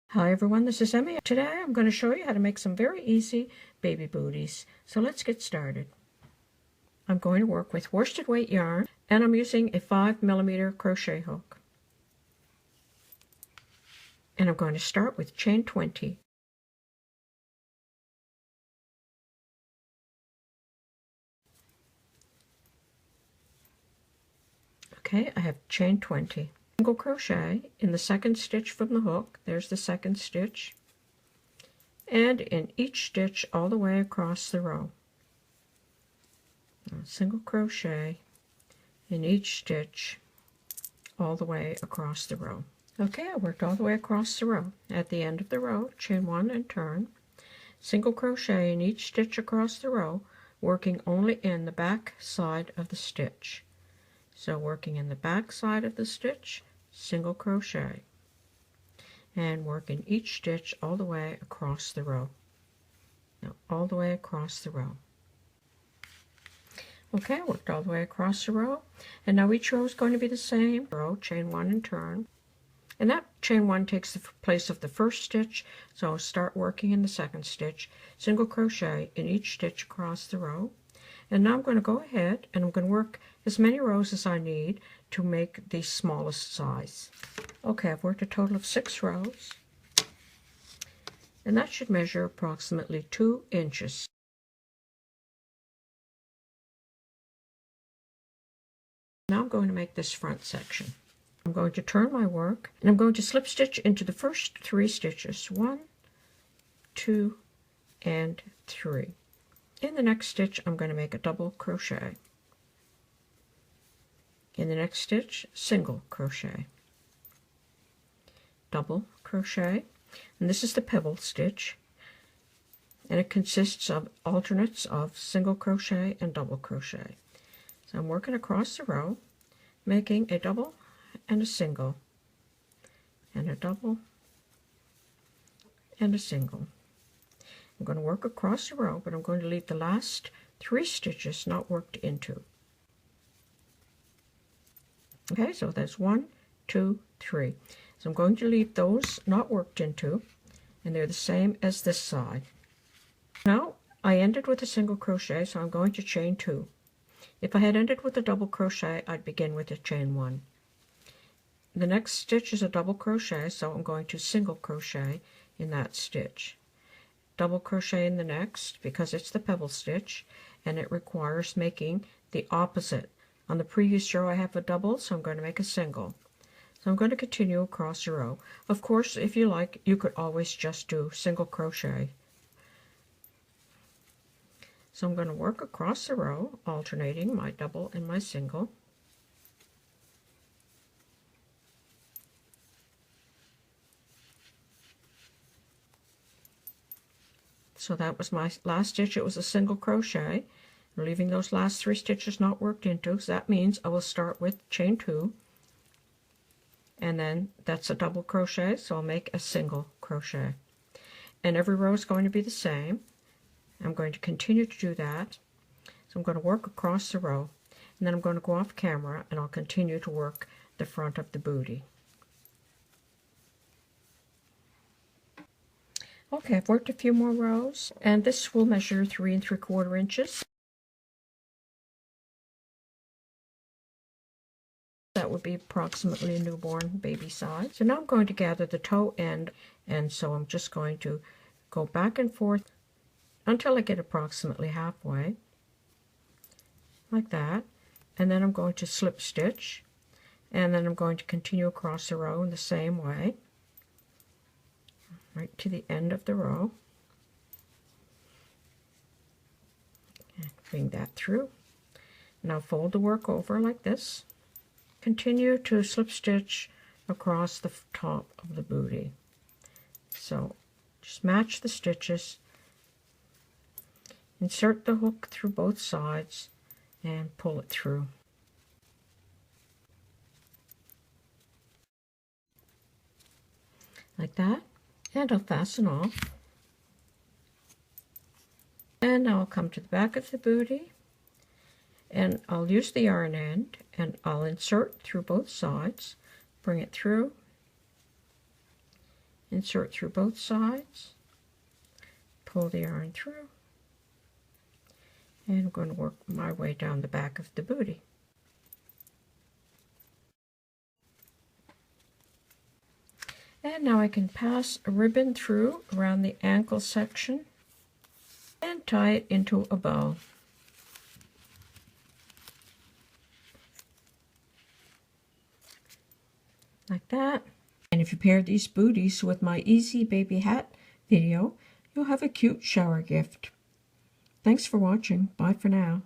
Hi everyone, this is Emmy. Today I'm going to show you how to make some very easy baby booties. So let's get started. I'm going to work with worsted weight yarn and I'm using a 5mm crochet hook. And I'm going to start with chain 20. Okay, I have chain 20. Single crochet in the second stitch from the hook. There's the second stitch. And in each stitch all the way across the row. Single crochet in each stitch all the way across the row. Okay, I worked all the way across the row. At the end of the row, chain 1 and turn. Single crochet in each stitch across the row, working only in the back side of the stitch. So working in the back side of the stitch, single crochet, and work in each stitch all the way across the row. Now all the way across the row. Okay, I worked all the way across the row, and now each row is going to be the same. Row, chain 1 and turn. And that chain 1 takes the place of the first stitch, so I'll start working in the second stitch, single crochet in each stitch across the row. And now I'm going to go ahead and I'm going to work as many rows as I need to make the smallest size. Okay, I've worked a total of 6 rows, and that should measure approximately 2 inches. Now I'm going to make this front section. I'm going to turn my work and I'm going to slip stitch into the first 3 stitches. 1, 2, and 3. In the next stitch I'm going to make a double crochet. In the next stitch, single crochet, double crochet, and this is the pebble stitch, and it consists of alternates of single crochet and double crochet. So I'm working across the row, making a double and a single, and a double and a single. I'm going to work across the row, but I'm going to leave the last 3 stitches not worked into. Okay, so that's 1, 2, 3. So I'm going to leave those not worked into, and they're the same as this side. Now I ended with a single crochet, so I'm going to chain 2. If I had ended with a double crochet, I'd begin with a chain 1. The next stitch is a double crochet, so I'm going to single crochet in that stitch. Double crochet in the next, because it's the pebble stitch, and it requires making the opposite. On the previous row I have a double, so I'm going to make a single. So I'm going to continue across the row. Of course, if you like, you could always just do single crochet. So I'm going to work across the row, alternating my double and my single. So that was my last stitch. It was a single crochet. I'm leaving those last 3 stitches not worked into, so that means I will start with chain 2, and then that's a double crochet, so I'll make a single crochet. And every row is going to be the same. I'm going to continue to do that. So I'm going to work across the row, and then I'm going to go off camera and I'll continue to work the front of the booty. Okay, I've worked a few more rows, and this will measure 3 3/4 inches. That would be approximately a newborn baby size. So now I'm going to gather the toe end, and so I'm just going to go back and forth until I get approximately halfway, like that, and then I'm going to slip stitch, and then I'm going to continue across the row in the same way, right to the end of the row, and bring that through. Now fold the work over like this. Continue to slip stitch across the top of the booty. So just match the stitches, insert the hook through both sides, and pull it through. Like that. And I'll fasten off. And now I'll come to the back of the booty, and I'll use the yarn end, and I'll insert through both sides, bring it through, insert through both sides, pull the yarn through, and I'm going to work my way down the back of the bootie. And now I can pass a ribbon through around the ankle section and tie it into a bow. Like that. And if you pair these booties with my easy baby hat video, you'll have a cute shower gift. Thanks for watching. Bye for now.